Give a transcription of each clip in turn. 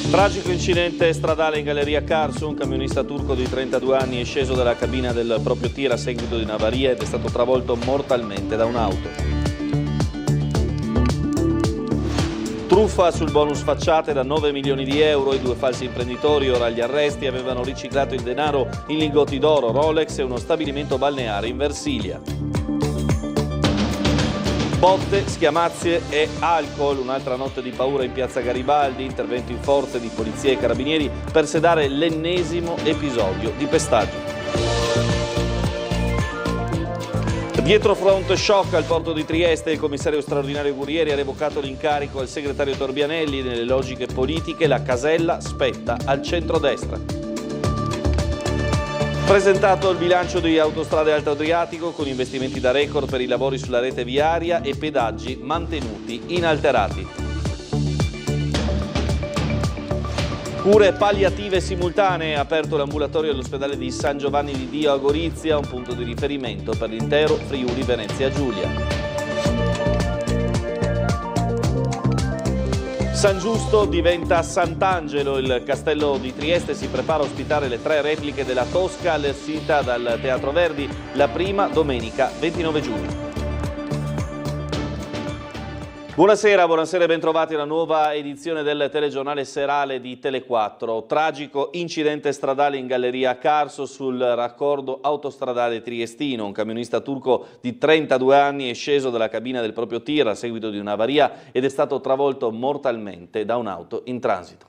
Tragico incidente stradale in galleria Carso. Un camionista turco di 32 anni è sceso dalla cabina del proprio tir a seguito di un'avaria ed è stato travolto mortalmente da un'auto. Truffa sul bonus facciate da 9 milioni di euro. I due falsi imprenditori, ora agli arresti, avevano riciclato il denaro in lingotti d'oro, Rolex e uno stabilimento balneare in Versilia. Botte, schiamazze e alcol, un'altra notte di paura in piazza Garibaldi, intervento in forze di polizia e carabinieri per sedare l'ennesimo episodio di pestaggio. Dietro front shock al porto di Trieste, il commissario straordinario Guerrieri ha revocato l'incarico al segretario Torbianelli. Nelle logiche politiche la casella spetta al centrodestra. Presentato il bilancio di Autostrade Alto Adriatico con investimenti da record per i lavori sulla rete viaria e pedaggi mantenuti inalterati. Cure palliative simultanee, aperto l'ambulatorio all'ospedale di San Giovanni di Dio a Gorizia, un punto di riferimento per l'intero Friuli Venezia Giulia. San Giusto diventa Sant'Angelo, il castello di Trieste si prepara a ospitare le 3 repliche della Tosca allestita dal Teatro Verdi, la prima domenica 29 giugno. Buonasera e bentrovati alla nuova edizione del telegiornale serale di Tele4. Tragico incidente stradale in galleria Carso sul raccordo autostradale triestino. Un camionista turco di 32 anni è sceso dalla cabina del proprio tir a seguito di un'avaria ed è stato travolto mortalmente da un'auto in transito.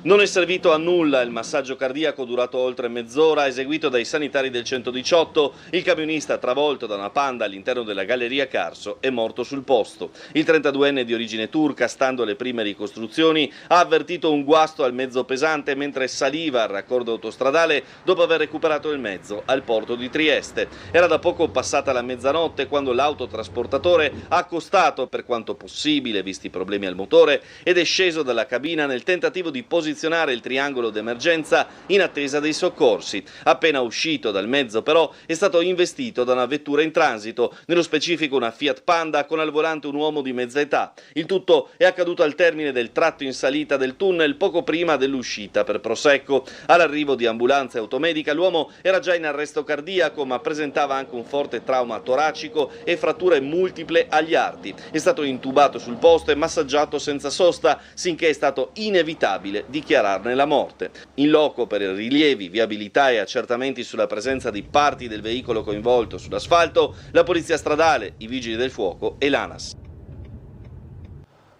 Non è servito a nulla il massaggio cardiaco durato oltre mezz'ora eseguito dai sanitari del 118. Il camionista, travolto da una Panda all'interno della galleria Carso, è morto sul posto. Il 32enne di origine turca, stando alle prime ricostruzioni, ha avvertito un guasto al mezzo pesante mentre saliva al raccordo autostradale dopo aver recuperato il mezzo al porto di Trieste. Era da poco passata la mezzanotte quando l'autotrasportatore ha accostato, per quanto possibile visti i problemi al motore, ed è sceso dalla cabina nel tentativo di posizionare il triangolo d'emergenza in attesa dei soccorsi. Appena uscito dal mezzo però è stato investito da una vettura in transito, nello specifico una Fiat Panda con al volante un uomo di mezza età. Il tutto è accaduto al termine del tratto in salita del tunnel poco prima dell'uscita per Prosecco. All'arrivo di ambulanza e automedica l'uomo era già in arresto cardiaco ma presentava anche un forte trauma toracico e fratture multiple agli arti. È stato intubato sul posto e massaggiato senza sosta sinché è stato inevitabile dichiararne la morte. In loco per rilievi, viabilità e accertamenti sulla presenza di parti del veicolo coinvolto sull'asfalto, la polizia stradale, i vigili del fuoco e l'ANAS.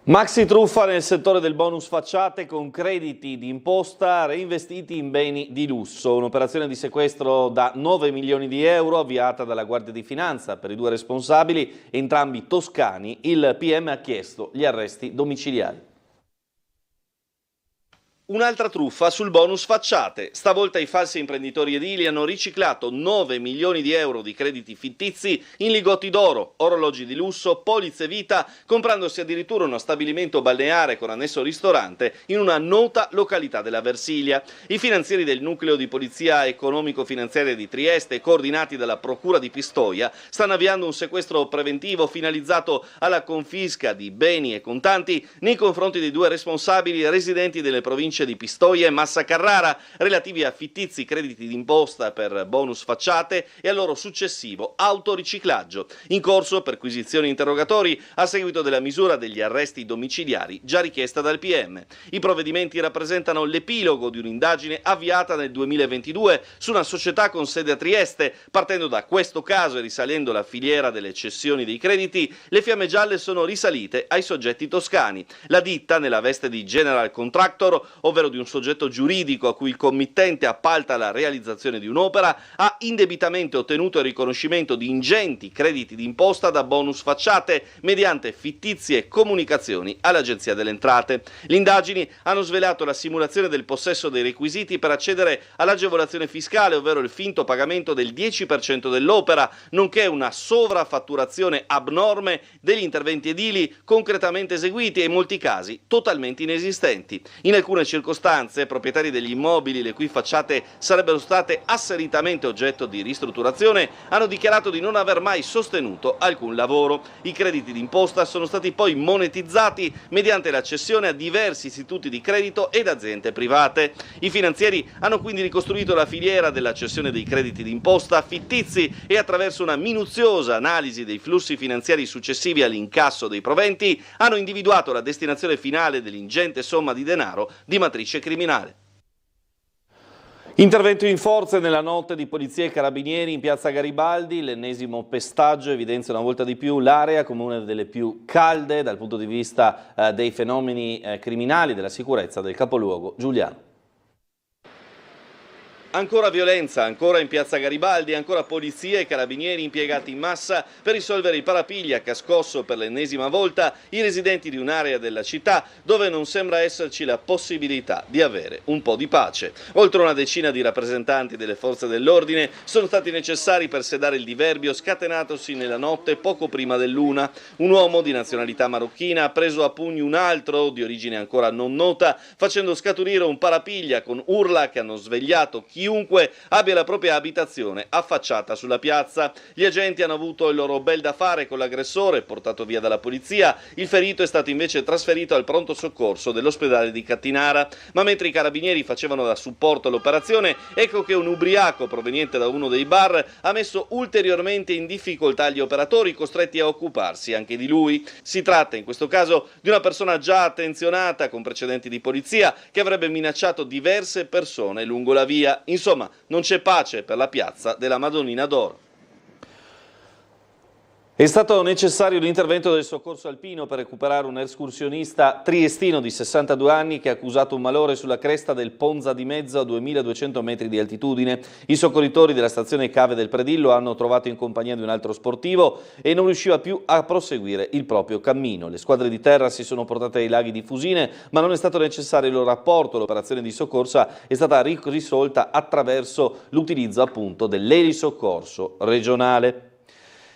Maxi truffa nel settore del bonus facciate con crediti di imposta reinvestiti in beni di lusso. Un'operazione di sequestro da 9 milioni di euro avviata dalla Guardia di Finanza per i 2 responsabili, entrambi toscani. Il PM ha chiesto gli arresti domiciliari. Un'altra truffa sul bonus facciate. Stavolta i falsi imprenditori edili hanno riciclato 9 milioni di euro di crediti fittizi in lingotti d'oro, orologi di lusso, polizze vita, comprandosi addirittura uno stabilimento balneare con annesso ristorante in una nota località della Versilia. I finanzieri del nucleo di polizia economico-finanziaria di Trieste, coordinati dalla procura di Pistoia, stanno avviando un sequestro preventivo finalizzato alla confisca di beni e contanti nei confronti dei 2 responsabili residenti delle province di Pistoia e Massa Carrara, relativi a fittizi crediti d'imposta per bonus facciate e al loro successivo autoriciclaggio. In corso perquisizioni e interrogatori a seguito della misura degli arresti domiciliari già richiesta dal PM. I provvedimenti rappresentano l'epilogo di un'indagine avviata nel 2022 su una società con sede a Trieste. Partendo da questo caso e risalendo la filiera delle cessioni dei crediti, le fiamme gialle sono risalite ai soggetti toscani. La ditta, nella veste di general contractor, ovvero di un soggetto giuridico a cui il committente appalta la realizzazione di un'opera, ha indebitamente ottenuto il riconoscimento di ingenti crediti d'imposta da bonus facciate mediante fittizie comunicazioni all'Agenzia delle Entrate. Le indagini hanno svelato la simulazione del possesso dei requisiti per accedere all'agevolazione fiscale, ovvero il finto pagamento del 10% dell'opera, nonché una sovrafatturazione abnorme degli interventi edili concretamente eseguiti e in molti casi totalmente inesistenti. In alcune circostanze, proprietari degli immobili le cui facciate sarebbero state asseritamente oggetto di ristrutturazione hanno dichiarato di non aver mai sostenuto alcun lavoro. I crediti d'imposta sono stati poi monetizzati mediante la cessione a diversi istituti di credito ed aziende private. I finanzieri hanno quindi ricostruito la filiera della cessione dei crediti d'imposta fittizi e attraverso una minuziosa analisi dei flussi finanziari successivi all'incasso dei proventi hanno individuato la destinazione finale dell'ingente somma di denaro di matrice criminale. Intervento in forze nella notte di polizia e carabinieri in piazza Garibaldi, l'ennesimo pestaggio evidenzia una volta di più l'area come una delle più calde dal punto di vista dei fenomeni criminali, della sicurezza del capoluogo giuliano. Ancora violenza, ancora in piazza Garibaldi, ancora polizia e carabinieri impiegati in massa per risolvere il parapiglia che ha scosso per l'ennesima volta i residenti di un'area della città dove non sembra esserci la possibilità di avere un po' di pace. Oltre una decina di rappresentanti delle forze dell'ordine sono stati necessari per sedare il diverbio scatenatosi nella notte poco prima dell'1. Un uomo di nazionalità marocchina ha preso a pugni un altro di origine ancora non nota, facendo scaturire un parapiglia con urla che hanno svegliato chiunque abbia la propria abitazione affacciata sulla piazza. Gli agenti hanno avuto il loro bel da fare con l'aggressore, portato via dalla polizia. Il ferito è stato invece trasferito al pronto soccorso dell'ospedale di Cattinara. Ma mentre i carabinieri facevano da supporto all'operazione, ecco che un ubriaco proveniente da uno dei bar ha messo ulteriormente in difficoltà gli operatori, costretti a occuparsi anche di lui. Si tratta in questo caso di una persona già attenzionata con precedenti di polizia che avrebbe minacciato diverse persone lungo la via. Insomma, non c'è pace per la piazza della Madonnina d'Oro. È stato necessario l'intervento del soccorso alpino per recuperare un escursionista triestino di 62 anni che ha accusato un malore sulla cresta del Ponza di Mezzo a 2200 metri di altitudine. I soccorritori della stazione Cave del Predillo hanno trovato in compagnia di un altro sportivo e non riusciva più a proseguire il proprio cammino. Le squadre di terra si sono portate ai laghi di Fusine, ma non è stato necessario il loro apporto. L'operazione di soccorsa è stata risolta attraverso l'utilizzo appunto dell'elisoccorso regionale.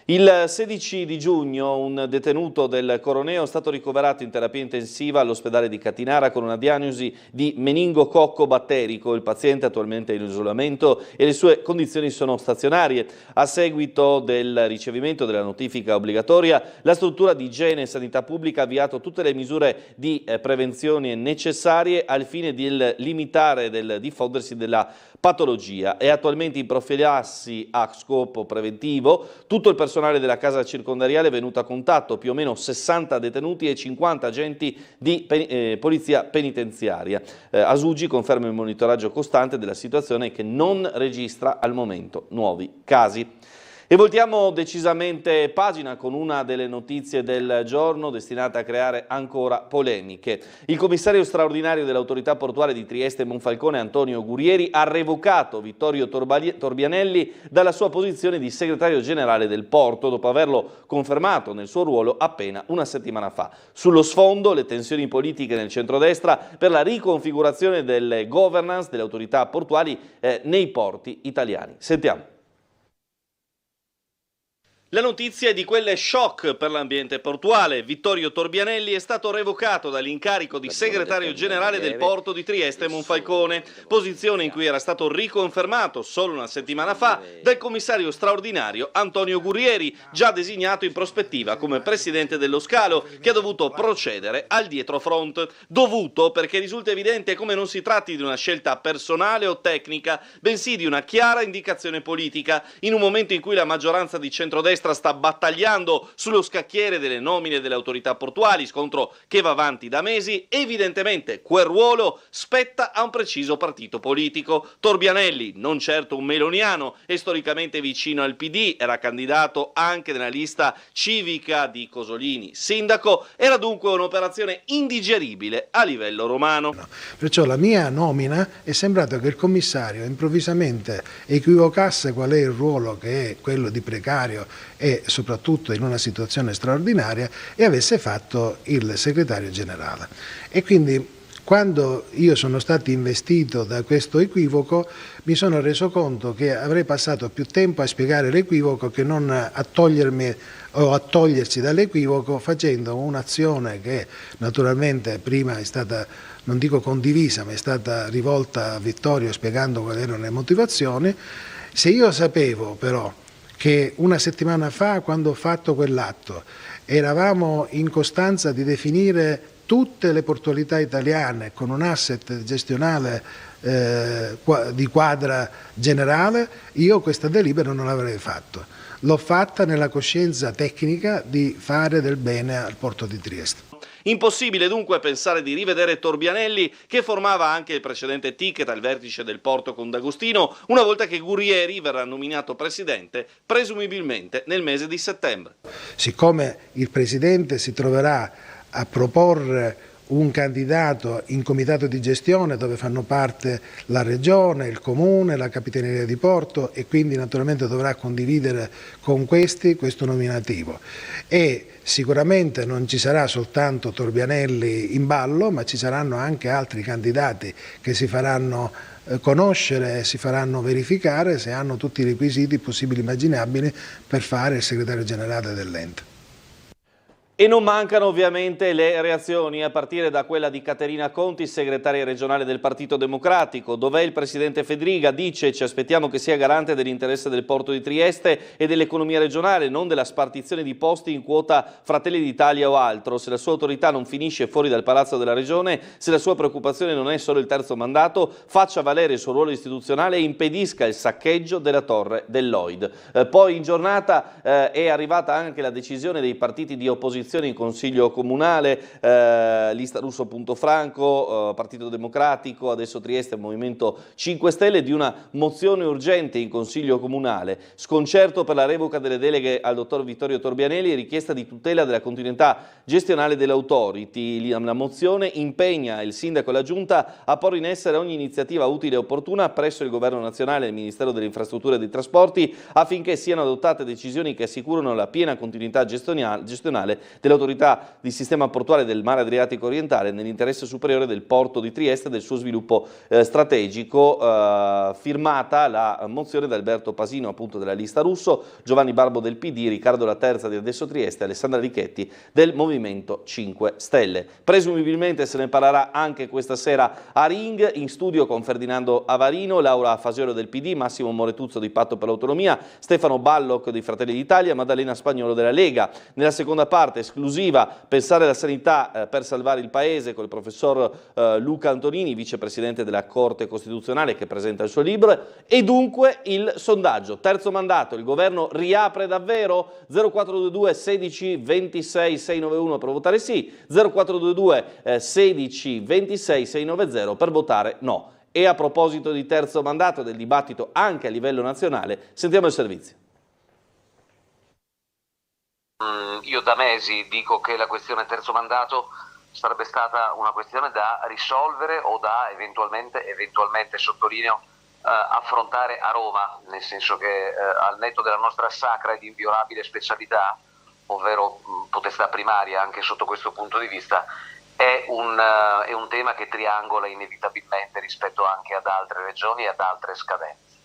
Il 16 di giugno un detenuto del Coroneo è stato ricoverato in terapia intensiva all'ospedale di Cattinara con una diagnosi di meningococco batterico. Il paziente attualmente è in isolamento e le sue condizioni sono stazionarie. A seguito del ricevimento della notifica obbligatoria, la struttura di igiene e sanità pubblica ha avviato tutte le misure di prevenzione necessarie al fine di limitare il diffondersi della patologia. È attualmente in profilassi a scopo preventivo. Tutto il personale della casa circondariale è venuto a contatto, più o meno 60 detenuti e 50 agenti di polizia penitenziaria. Asugi conferma il monitoraggio costante della situazione che non registra al momento nuovi casi. E voltiamo decisamente pagina con una delle notizie del giorno destinata a creare ancora polemiche. Il commissario straordinario dell'autorità portuale di Trieste e Monfalcone, Antonio Gurieri, ha revocato Vittorio Torbianelli dalla sua posizione di segretario generale del porto, dopo averlo confermato nel suo ruolo appena una settimana fa. Sullo sfondo le tensioni politiche nel centrodestra per la riconfigurazione delle governance delle autorità portuali nei porti italiani. Sentiamo. La notizia è di quelle shock per l'ambiente portuale. Vittorio Torbianelli è stato revocato dall'incarico di segretario generale del porto di Trieste e Monfalcone, posizione in cui era stato riconfermato solo una settimana fa dal commissario straordinario Antonio Gurieri, già designato in prospettiva come presidente dello scalo, che ha dovuto procedere al dietrofront. Dovuto perché risulta evidente come non si tratti di una scelta personale o tecnica, bensì di una chiara indicazione politica, in un momento in cui la maggioranza di centrodestra sta battagliando sullo scacchiere delle nomine delle autorità portuali, scontro che va avanti da mesi. Evidentemente quel ruolo spetta a un preciso partito politico. Torbianelli, non certo un meloniano, è storicamente vicino al PD, era candidato anche nella lista civica di Cosolini sindaco, era dunque un'operazione indigeribile a livello romano. Perciò la mia nomina è sembrato che il commissario improvvisamente equivocasse qual è il ruolo, che è quello di precario e soprattutto in una situazione straordinaria, e avesse fatto il segretario generale. E quindi Quando io sono stato investito da questo equivoco mi sono reso conto che avrei passato più tempo a spiegare l'equivoco che non a togliermi o a togliersi dall'equivoco facendo un'azione che naturalmente prima è stata, non dico condivisa, ma è stata rivolta a Vittorio spiegando quali erano le motivazioni. Se io sapevo però che una settimana fa, quando ho fatto quell'atto, eravamo in costanza di definire tutte le portualità italiane con un asset gestionale di quadra generale, io questa delibera non l'avrei fatto. L'ho fatta nella coscienza tecnica di fare del bene al porto di Trieste. Impossibile dunque pensare di rivedere Torbianelli, che formava anche il precedente ticket al vertice del porto con D'Agostino, una volta che Gurrieri verrà nominato presidente, presumibilmente nel mese di settembre. Siccome il presidente si troverà a proporre un candidato in comitato di gestione dove fanno parte la regione, il comune, la capitaneria di porto e quindi naturalmente dovrà condividere con questi questo nominativo. E sicuramente non ci sarà soltanto Torbianelli in ballo, ma ci saranno anche altri candidati che si faranno conoscere e si faranno verificare se hanno tutti i requisiti possibili e immaginabili per fare il segretario generale dell'ente. E non mancano ovviamente le reazioni, a partire da quella di Caterina Conti, segretaria regionale del Partito Democratico, dove il presidente Fedriga dice: ci aspettiamo che sia garante dell'interesse del porto di Trieste e dell'economia regionale, non della spartizione di posti in quota Fratelli d'Italia o altro. Se la sua autorità non finisce fuori dal palazzo della regione, se la sua preoccupazione non è solo il terzo mandato, faccia valere il suo ruolo istituzionale e impedisca il saccheggio della torre del Lloyd. Poi in giornata è arrivata anche la decisione dei partiti di opposizione in Consiglio Comunale, Lista Russo Punto Franco, Partito Democratico, adesso Trieste, Movimento 5 Stelle, di una mozione urgente in Consiglio Comunale, sconcerto per la revoca delle deleghe al dottor Vittorio Torbianelli e richiesta di tutela della continuità gestionale dell'Authority. La mozione impegna il sindaco e la giunta a porre in essere ogni iniziativa utile e opportuna presso il Governo nazionale e il Ministero delle Infrastrutture e dei Trasporti affinché siano adottate decisioni che assicurano la piena continuità gestionale dell'autorità di sistema portuale del mare Adriatico orientale nell'interesse superiore del porto di Trieste e del suo sviluppo strategico, firmata la mozione da Alberto Pasino, appunto della Lista Russo, Giovanni Barbo del PD, Riccardo Laterza di Adesso Trieste e Alessandra Richetti del Movimento 5 Stelle. Presumibilmente se ne parlerà anche questa sera a Ring, in studio con Ferdinando Avarino, Laura Fasiolo del PD, Massimo Moretuzzo di Patto per l'Autonomia, Stefano Balloc di Fratelli d'Italia, Maddalena Spagnolo della Lega. Nella seconda parte esclusiva, pensare alla sanità per salvare il paese, con il professor Luca Antonini, vicepresidente della Corte Costituzionale, che presenta il suo libro. E dunque il sondaggio, terzo mandato, il governo riapre davvero? 0422 16 26 691 per votare sì, 0422 16 26 690 per votare no. E a proposito di terzo mandato, del dibattito anche a livello nazionale, sentiamo il servizio. Io da mesi dico che la questione terzo mandato sarebbe stata una questione da risolvere o da eventualmente sottolineo, affrontare a Roma, nel senso che al netto della nostra sacra ed inviolabile specialità, ovvero potestà primaria anche sotto questo punto di vista, è un tema che triangola inevitabilmente rispetto anche ad altre regioni e ad altre scadenze.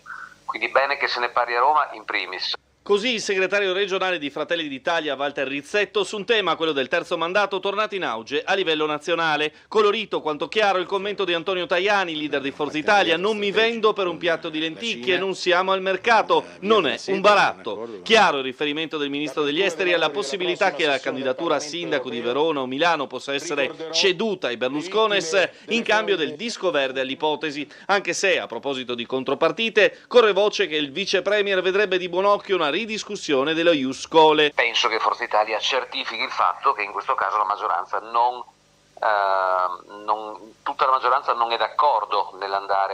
Quindi bene che se ne parli a Roma in primis. Così il segretario regionale di Fratelli d'Italia, Walter Rizzetto, su un tema, quello del terzo mandato, tornato in auge a livello nazionale. Colorito quanto chiaro il commento di Antonio Tajani, leader di Forza Italia: non mi vendo per un piatto di lenticchie, non siamo al mercato, non è un baratto. Chiaro il riferimento del ministro degli esteri alla possibilità che la candidatura a sindaco di Verona o Milano possa essere ceduta ai Berluscones in cambio del disco verde all'ipotesi, anche se, a proposito di contropartite, corre voce che il vice premier vedrebbe di buon occhio una ridiscussione dello Ius Scholae. Penso che Forza Italia certifichi il fatto che in questo caso la maggioranza tutta la maggioranza non è d'accordo nell'andare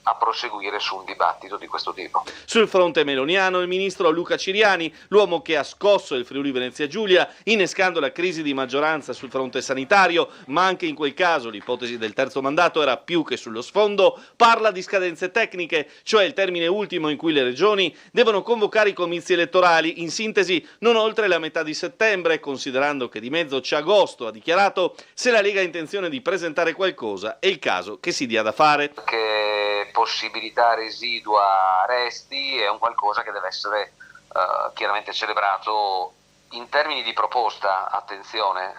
a proseguire su un dibattito di questo tipo. Sul fronte meloniano il ministro Luca Ciriani, l'uomo che ha scosso il Friuli Venezia Giulia innescando la crisi di maggioranza sul fronte sanitario, ma anche in quel caso l'ipotesi del terzo mandato era più che sullo sfondo, parla di scadenze tecniche, cioè il termine ultimo in cui le regioni devono convocare i comizi elettorali, in sintesi non oltre la metà di settembre, considerando che di mezzo c'è agosto, ha dichiarato: se la Lega ha intenzione di presentare qualcosa è il caso che si dia da fare. Che possibilità residua resti è un qualcosa che deve essere chiaramente celebrato in termini di proposta, attenzione,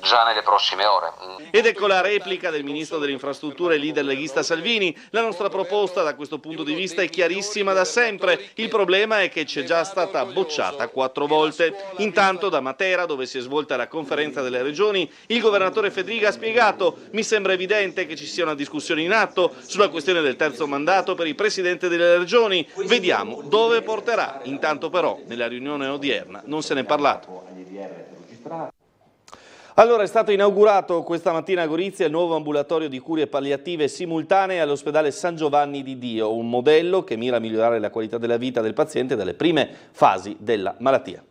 già nelle prossime ore. Ed ecco la replica del ministro delle infrastrutture e leader leghista Salvini: la nostra proposta da questo punto di vista è chiarissima da sempre, il problema è che c'è già stata bocciata 4 volte. Intanto da Matera, dove si è svolta la conferenza delle regioni, il governatore Fedriga ha spiegato: mi sembra evidente che ci sia una discussione in atto sulla questione del terzo mandato per il presidente delle regioni, vediamo dove porterà. Intanto però nella riunione odierna non se ne è parlato. Allora è stato inaugurato questa mattina a Gorizia il nuovo ambulatorio di cure palliative simultanee all'ospedale San Giovanni di Dio, un modello che mira a migliorare la qualità della vita del paziente dalle prime fasi della malattia.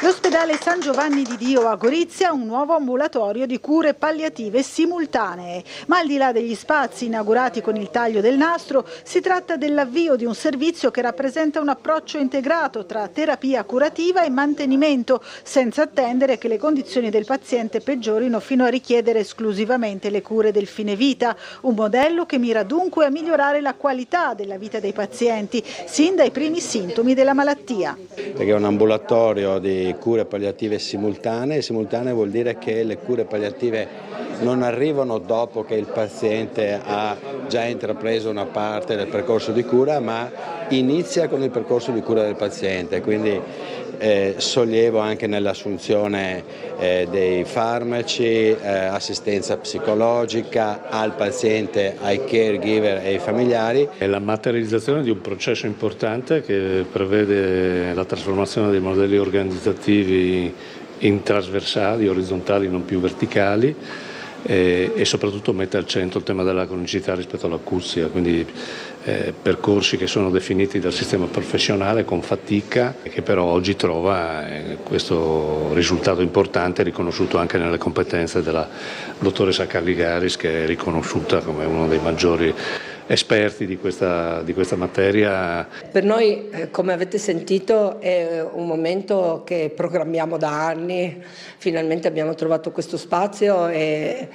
L'ospedale San Giovanni di Dio a Gorizia ha un nuovo ambulatorio di cure palliative simultanee, ma al di là degli spazi inaugurati con il taglio del nastro, si tratta dell'avvio di un servizio che rappresenta un approccio integrato tra terapia curativa e mantenimento, senza attendere che le condizioni del paziente peggiorino fino a richiedere esclusivamente le cure del fine vita. Un modello che mira dunque a migliorare la qualità della vita dei pazienti, sin dai primi sintomi della malattia. Perché è un ambulatorio di cure palliative simultanee. Simultanee vuol dire che le cure palliative non arrivano dopo che il paziente ha già intrapreso una parte del percorso di cura, ma inizia con il percorso di cura del paziente, quindi sollievo anche nell'assunzione dei farmaci, assistenza psicologica al paziente, ai caregiver e ai familiari. È la materializzazione di un processo importante che prevede la trasformazione dei modelli organizzativi in trasversali, orizzontali, non più verticali, e soprattutto mette al centro il tema della cronicità rispetto all'acustia, quindi percorsi che sono definiti dal sistema professionale con fatica e che però oggi trova questo risultato importante riconosciuto anche nelle competenze della dottoressa Calligaris, che è riconosciuta come uno dei maggiori esperti di questa materia. Per noi, come avete sentito, è un momento che programmiamo da anni. Finalmente abbiamo trovato questo spazio e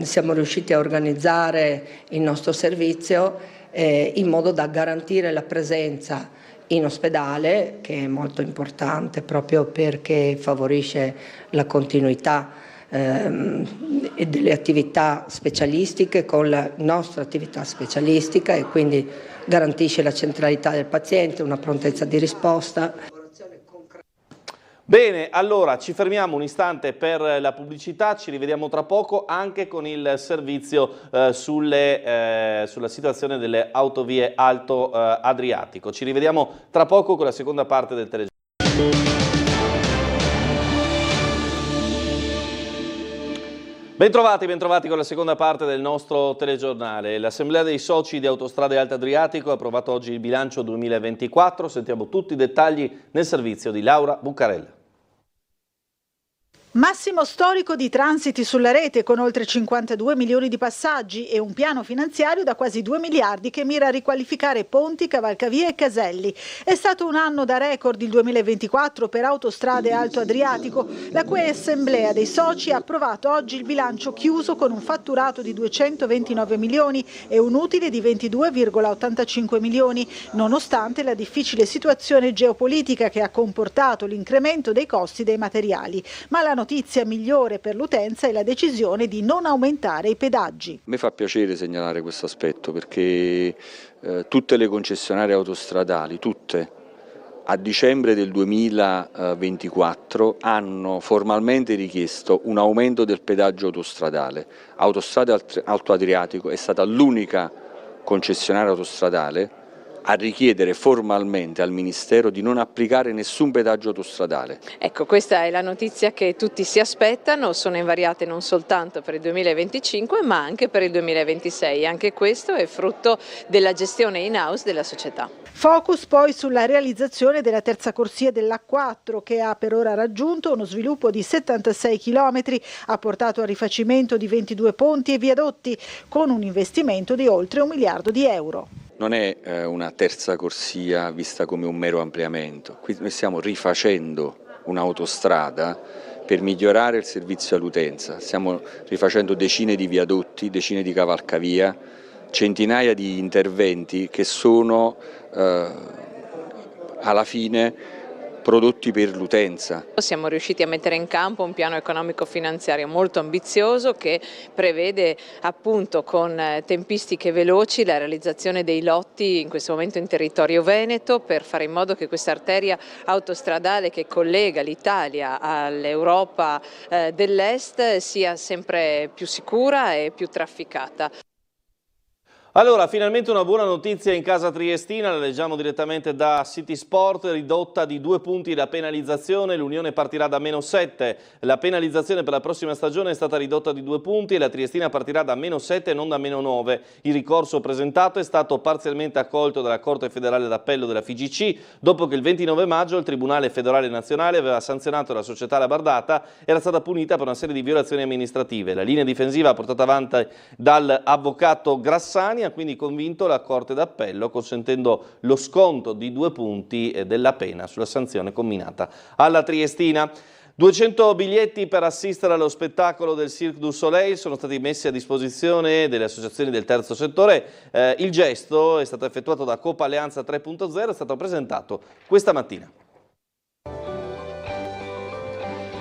siamo riusciti a organizzare il nostro servizio in modo da garantire la presenza in ospedale, che è molto importante proprio perché favorisce la continuità e delle attività specialistiche con la nostra attività specialistica e quindi garantisce la centralità del paziente, una prontezza di risposta. Bene, allora ci fermiamo un istante per la pubblicità, ci rivediamo tra poco anche con il servizio sulla situazione delle autovie Alto Adriatico. Ci rivediamo tra poco con la seconda parte del telegiornale. Bentrovati con la seconda parte del nostro telegiornale. L'Assemblea dei soci di Autostrade Alto Adriatico ha approvato oggi il bilancio 2024. Sentiamo tutti i dettagli nel servizio di Laura Buccarella. Massimo storico di transiti sulla rete con oltre 52 milioni di passaggi e un piano finanziario da quasi 2 miliardi che mira a riqualificare ponti, cavalcavie e caselli. È stato un anno da record il 2024 per Autostrade Alto Adriatico, la cui assemblea dei soci ha approvato oggi il bilancio chiuso con un fatturato di 229 milioni e un utile di 22,85 milioni, nonostante la difficile situazione geopolitica che ha comportato l'incremento dei costi dei materiali. Ma la notizia migliore per l'utenza è la decisione di non aumentare i pedaggi. Mi fa piacere segnalare questo aspetto perché tutte le concessionarie autostradali, tutte, a dicembre del 2024 hanno formalmente richiesto un aumento del pedaggio autostradale. Autostrade Alto Adriatico è stata l'unica concessionaria autostradale a richiedere formalmente al Ministero di non applicare nessun pedaggio autostradale. Ecco, questa è la notizia che tutti si aspettano, sono invariate non soltanto per il 2025 ma anche per il 2026, anche questo è frutto della gestione in-house della società. Focus poi sulla realizzazione della terza corsia dell'A4 che ha per ora raggiunto uno sviluppo di 76 km, ha portato al rifacimento di 22 ponti e viadotti con un investimento di oltre 1 miliardo di euro. Non è una terza corsia vista come un mero ampliamento, qui noi stiamo rifacendo un'autostrada per migliorare il servizio all'utenza, stiamo rifacendo decine di viadotti, decine di cavalcavia, centinaia di interventi che sono alla fine prodotti per l'utenza. Siamo riusciti a mettere in campo un piano economico-finanziario molto ambizioso che prevede appunto con tempistiche veloci la realizzazione dei lotti in questo momento in territorio veneto per fare in modo che questa arteria autostradale che collega l'Italia all'Europa dell'Est sia sempre più sicura e più trafficata. Allora, finalmente una buona notizia in casa triestina, la leggiamo direttamente da City Sport, ridotta di 2 punti la penalizzazione, l'Unione partirà da -7, la penalizzazione per la prossima stagione è stata ridotta di 2 punti e la Triestina partirà da -7 e non da -9. Il ricorso presentato è stato parzialmente accolto dalla Corte Federale d'Appello della FIGC, dopo che il 29 maggio il Tribunale Federale Nazionale aveva sanzionato la società Labardata e era stata punita per una serie di violazioni amministrative. La linea difensiva portata avanti dall'avvocato Grassani ha quindi convinto la Corte d'Appello, consentendo lo sconto di 2 punti della pena sulla sanzione comminata alla Triestina. 200 biglietti per assistere allo spettacolo del Cirque du Soleil sono stati messi a disposizione delle associazioni del terzo settore. Il gesto è stato effettuato da Coop Alleanza 3.0, è stato presentato questa mattina.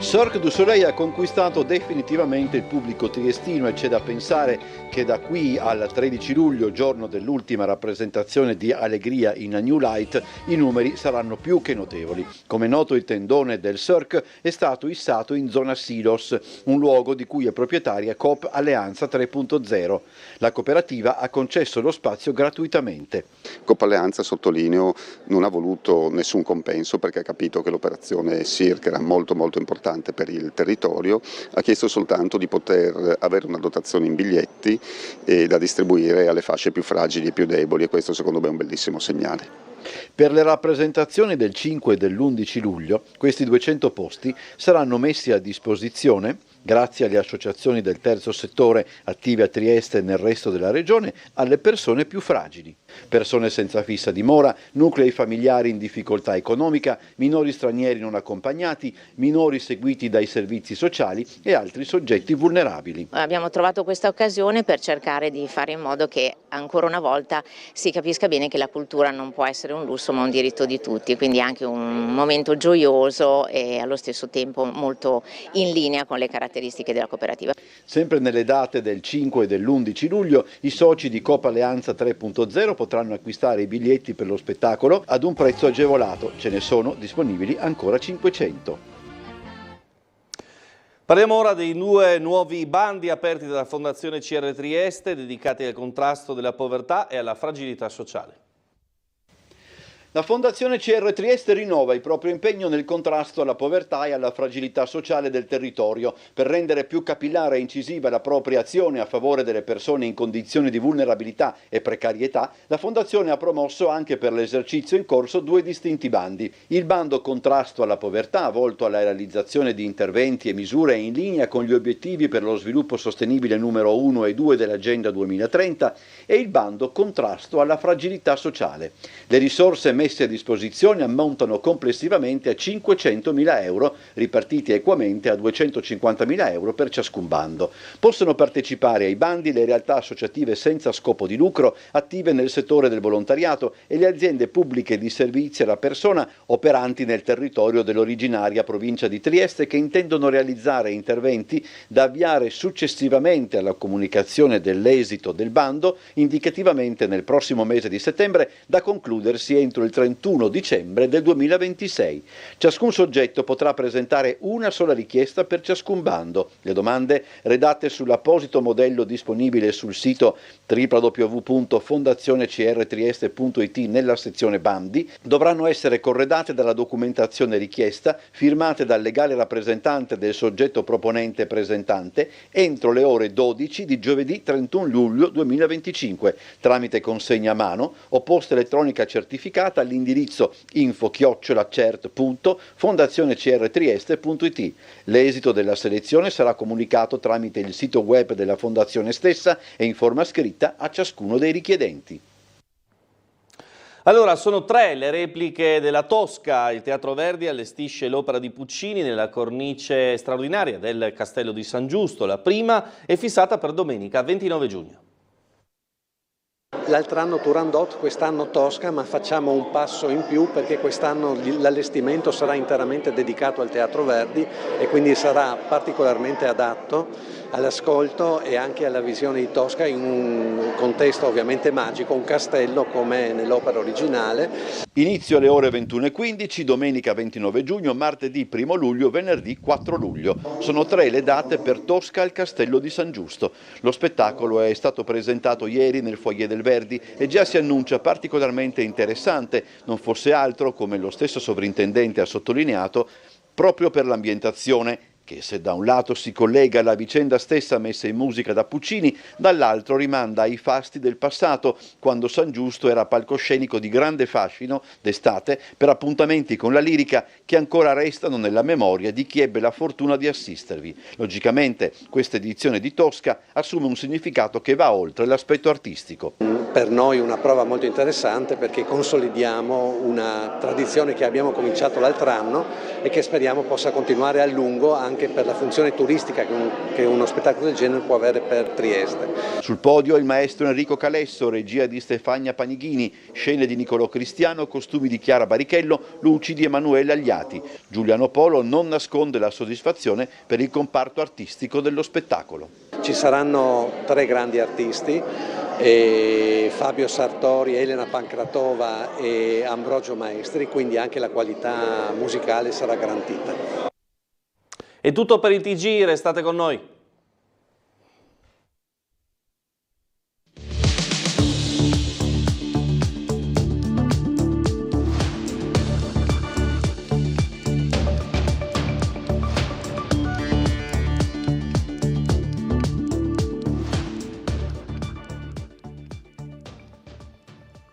Cirque du Soleil ha conquistato definitivamente il pubblico triestino e c'è da pensare che da qui al 13 luglio, giorno dell'ultima rappresentazione di Allegria in A New Light, i numeri saranno più che notevoli. Come noto, il tendone del Cirque è stato issato in zona Silos, un luogo di cui è proprietaria Coop Alleanza 3.0. La cooperativa ha concesso lo spazio gratuitamente. Coop Alleanza, sottolineo, non ha voluto nessun compenso perché ha capito che l'operazione Cirque era molto importante per il territorio, ha chiesto soltanto di poter avere una dotazione in biglietti e da distribuire alle fasce più fragili e più deboli, e questo secondo me è un bellissimo segnale. Per le rappresentazioni del 5 e dell'11 luglio questi 200 posti saranno messi a disposizione, grazie alle associazioni del terzo settore attive a Trieste e nel resto della regione, alle persone più fragili. Persone senza fissa dimora, nuclei familiari in difficoltà economica, minori stranieri non accompagnati, minori seguiti dai servizi sociali e altri soggetti vulnerabili. Abbiamo trovato questa occasione per cercare di fare in modo che ancora una volta si capisca bene che la cultura non può essere un lusso ma un diritto di tutti, quindi anche un momento gioioso e allo stesso tempo molto in linea con le caratteristiche della cooperativa. Sempre nelle date del 5 e dell'11 luglio i soci di Coop Alleanza 3.0 potranno acquistare i biglietti per lo spettacolo ad un prezzo agevolato, ce ne sono disponibili ancora 500. Parliamo ora dei 2 nuovi bandi aperti dalla Fondazione CR Trieste dedicati al contrasto della povertà e alla fragilità sociale. La Fondazione CR Trieste rinnova il proprio impegno nel contrasto alla povertà e alla fragilità sociale del territorio. Per rendere più capillare e incisiva la propria azione a favore delle persone in condizioni di vulnerabilità e precarietà, la Fondazione ha promosso anche per l'esercizio in corso 2 distinti bandi. Il bando Contrasto alla povertà, volto alla realizzazione di interventi e misure in linea con gli obiettivi per lo sviluppo sostenibile numero 1 e 2 dell'Agenda 2030, e il bando Contrasto alla fragilità sociale. Le risorse messe a disposizione ammontano complessivamente a 500.000 euro, ripartiti equamente a 250.000 euro per ciascun bando. Possono partecipare ai bandi le realtà associative senza scopo di lucro attive nel settore del volontariato e le aziende pubbliche di servizi alla persona operanti nel territorio dell'originaria provincia di Trieste che intendono realizzare interventi da avviare successivamente alla comunicazione dell'esito del bando, indicativamente nel prossimo mese di settembre, da concludersi entro il 31 dicembre del 2026. Ciascun soggetto potrà presentare una sola richiesta per ciascun bando. Le domande, redatte sull'apposito modello disponibile sul sito www.fondazionecrtrieste.it nella sezione bandi, dovranno essere corredate dalla documentazione richiesta, firmate dal legale rappresentante del soggetto proponente presentante entro le ore 12 di giovedì 31 luglio 2025 tramite consegna a mano o posta elettronica certificata all'indirizzo info@fondazionecrtrieste.it. L'esito della selezione sarà comunicato tramite il sito web della fondazione stessa e in forma scritta a ciascuno dei richiedenti. Allora, sono 3 le repliche della Tosca. Il Teatro Verdi allestisce l'opera di Puccini nella cornice straordinaria del Castello di San Giusto. La prima è fissata per domenica 29 giugno. L'altro anno Turandot, quest'anno Tosca, ma facciamo un passo in più perché quest'anno l'allestimento sarà interamente dedicato al Teatro Verdi e quindi sarà particolarmente adatto all'ascolto e anche alla visione di Tosca in un contesto ovviamente magico, un castello come nell'opera originale. Inizio alle ore 21:15, domenica 29 giugno, martedì 1 luglio, venerdì 4 luglio. Sono 3 le date per Tosca al Castello di San Giusto. Lo spettacolo è stato presentato ieri nel foyer del Verdi e già si annuncia particolarmente interessante, non fosse altro, come lo stesso sovrintendente ha sottolineato, proprio per l'ambientazione che, se da un lato si collega alla vicenda stessa messa in musica da Puccini, dall'altro rimanda ai fasti del passato, quando San Giusto era palcoscenico di grande fascino d'estate per appuntamenti con la lirica che ancora restano nella memoria di chi ebbe la fortuna di assistervi. Logicamente questa edizione di Tosca assume un significato che va oltre l'aspetto artistico. Per noi una prova molto interessante perché consolidiamo una tradizione che abbiamo cominciato l'altro anno e che speriamo possa continuare a lungo anche per la funzione turistica che uno spettacolo del genere può avere per Trieste. Sul podio il maestro Enrico Calesso, regia di Stefania Panighini, scene di Nicolò Cristiano, costumi di Chiara Barichello, luci di Emanuele Agliati. Giuliano Polo non nasconde la soddisfazione per il comparto artistico dello spettacolo. Ci saranno 3 grandi artisti, Fabio Sartori, Elena Pancratova e Ambrogio Maestri, quindi anche la qualità musicale sarà garantita. È tutto per il TG, restate con noi.